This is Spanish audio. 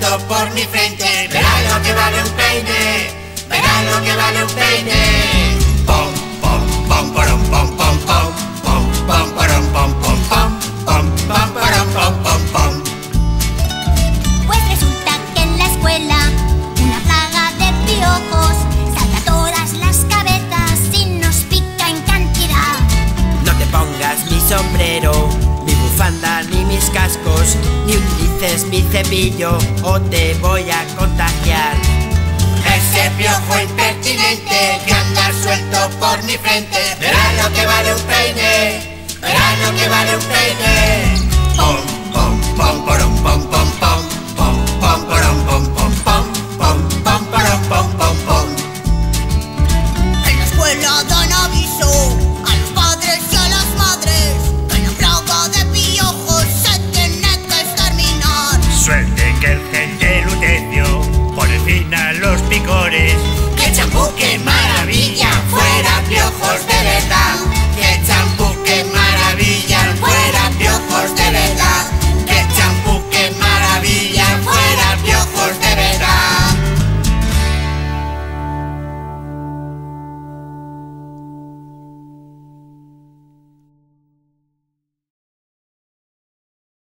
suelto por mi frente. Verá lo que vale un peine, verá lo que vale un peine. Pom, pom, pom, param, pom, pom, pom. Pom, pom, param, pom, pom, pom. Pom, pom, param, pom, pom, pom. Pues resulta que en la escuela una plaga de piojos salta a todas las cabezas y nos pica en cantidad. No te pongas mi sombrero, mi bufanda ni mis cascos, ni utilices mi cepillo o te voy a contagiar. Ese piojo impertinente que anda suelto por mi frente. Verá lo que vale un peine, verá lo que vale un peine. Pom, pom, pom, param, pom, pom, pom. Pom, pom, param, pom, pom, pom. Pom, pom, param, pom, pom, pom. En la escuela dan aviso a los padres y a las madres que la plaga de piojos se tiene que exterminar. Suelten que el gel de lutecio pone fin a los picores. Que el champú quema